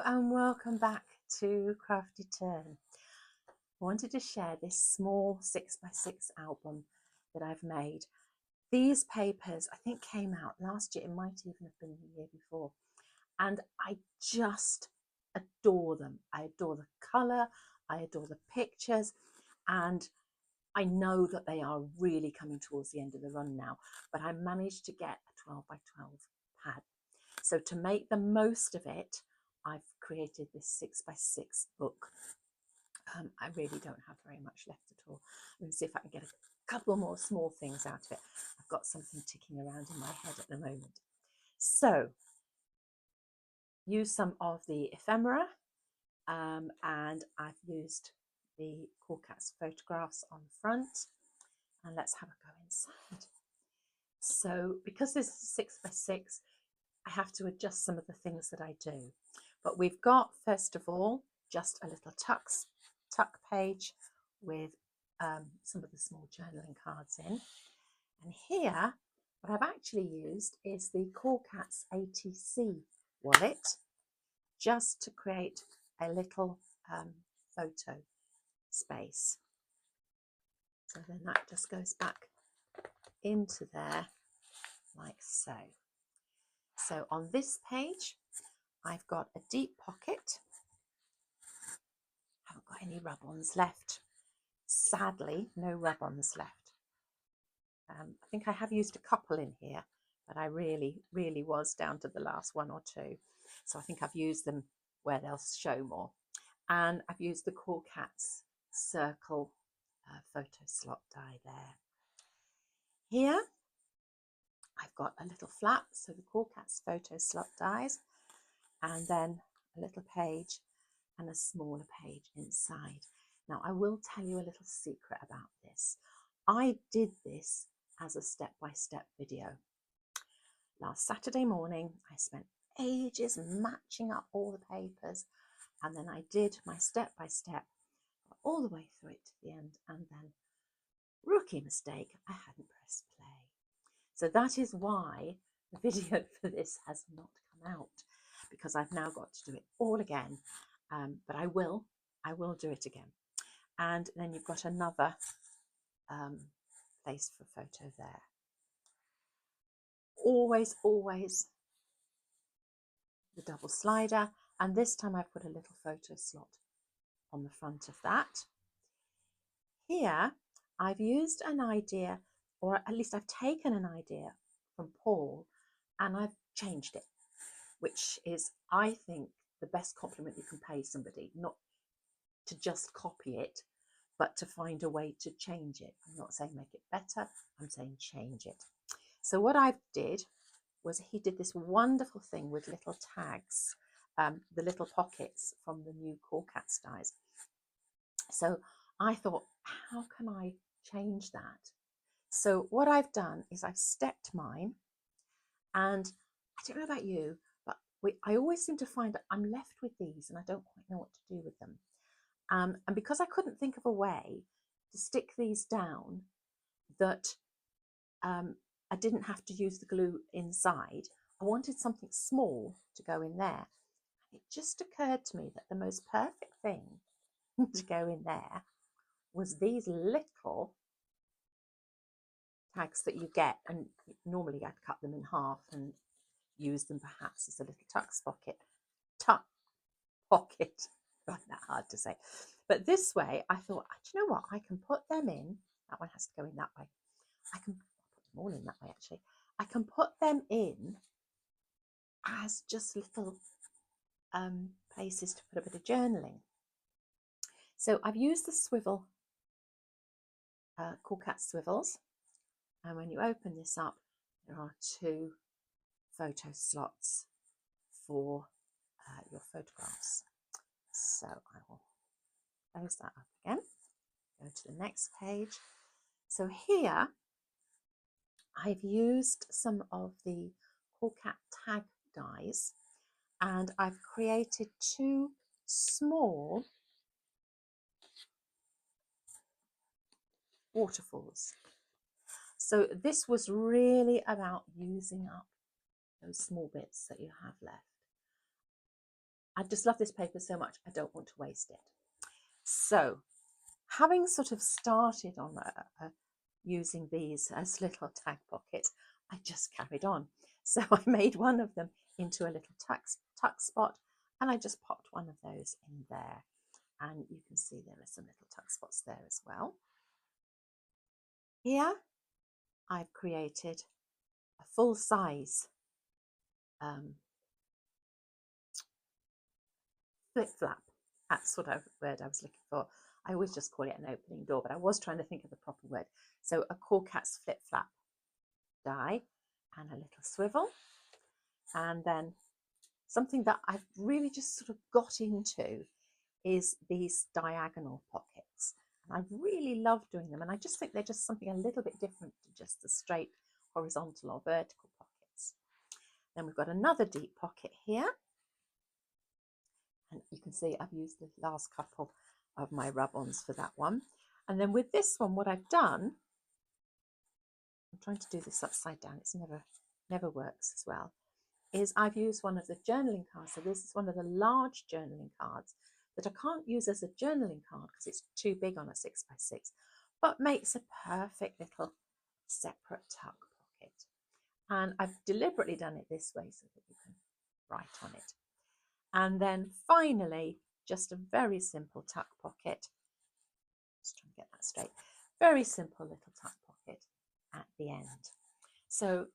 Hello and welcome back to Crafty Turn. I wanted to share this small 6x6 album that I've made. These papers I think came out last year, it might even have been the year before, and I just adore them. I adore the colour, I adore the pictures, and I know that they are really coming towards the end of the run now, but I managed to get a 12x12 pad. So to make the most of it, I've created this 6x6 book. I really don't have very much left at all. I'm going to see if I can get a couple more small things out of it. I've got something ticking around in my head at the moment. So use some of the ephemera, and I've used the Cool Katz photographs on the front. And let's have a go inside. So because this is 6x6, I have to adjust some of the things that I do. But we've got, first of all, just a little tuck page with some of the small journaling cards in. And here, what I've actually used is the Cool Katz ATC wallet, just to create a little photo space. So then that just goes back into there like so. So on this page, I've got a deep pocket. Haven't got any rub-ons left. Sadly, no rub-ons left. I think I have used a couple in here, but I really was down to the last one or two. So I think I've used them where they'll show more. And I've used the Cool Katz circle photo slot die there. Here, I've got a little flap, so the Cool Katz photo slot dies, and then a little page and a smaller page inside. Now, I will tell you a little secret about this. I did this as a step-by-step video. Last Saturday morning, I spent ages matching up all the papers, and then I did my step-by-step all the way through it to the end, and then, rookie mistake, I hadn't pressed play. So that is why the video for this has not come out, because I've now got to do it all again. But I will do it again. And then you've got another place for photo there. Always the double slider, and this time I've put a little photo slot on the front of that. Here I've used an idea, or at least I've taken an idea from Paul, and I've changed it, which is, I think, the best compliment you can pay somebody, not to just copy it, but to find a way to change it. I'm not saying make it better, I'm saying change it. So what I did was, he did this wonderful thing with little tags, the little pockets from the new Cool Katz dies. So I thought, how can I change that? So what I've done is I've stepped mine, and I don't know about you, but I always seem to find that I'm left with these and I don't quite know what to do with them. And because I couldn't think of a way to stick these down that I didn't have to use the glue inside, I wanted something small to go in there. And it just occurred to me that the most perfect thing to go in there was these little tags that you get, and normally I'd cut them in half and use them perhaps as a little tuck pocket. Not that hard to say, but this way I thought, do you know what, I can put them in. That one has to go in that way. I can put them all in that way, actually. I can put them in as just little places to put a bit of journaling. So I've used the swivel, Cool Katz swivels, and when you open this up, there are two photo slots for your photographs. So I will close that up again, go to the next page. So here I've used some of the Cool Katz tag dies, and I've created two small waterfalls. So this was really about using up those small bits that you have left. I just love this paper so much, I don't want to waste it. So having sort of started on using these as little tag pockets, I just carried on. So I made one of them into a little tuck spot, and I just popped one of those in there. And you can see there are some little tuck spots there as well. Here I've created a full size flip flap. That's what word I was looking for. I always just call it an opening door, but I was trying to think of the proper word. So a Cool Katz flip flap die and a little swivel. And then something that I've really just sort of got into is these diagonal pockets. And I really love doing them. And I just think they're just something a little bit different to just the straight horizontal or vertical pockets. Then we've got another deep pocket here. And you can see I've used the last couple of my rub-ons for that one. And then with this one, what I've done, I'm trying to do this upside down, it's never works as well, is I've used one of the journaling cards. So this is one of the large journaling cards that I can't use as a journaling card because it's too big on a 6x6, but makes a perfect little separate tuck pocket. And I've deliberately done it this way so that you can write on it. And then finally, just a very simple tuck pocket. Just trying to get that straight. Very simple little tuck pocket at the end. So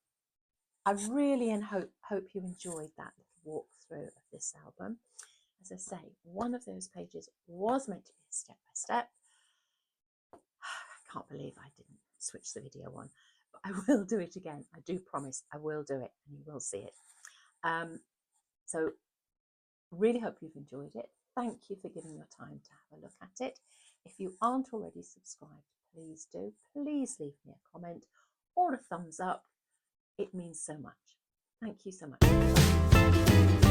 I really hope you enjoyed that little walkthrough of this album. As I say, one of those pages was meant to be a step-by-step. I can't believe I didn't switch the video on, but I will do it again. I do promise I will do it and you will see it. So really hope you've enjoyed it. Thank you for giving your time to have a look at it. If you aren't already subscribed, please do. Please leave me a comment or a thumbs up. It means so much. Thank you so much.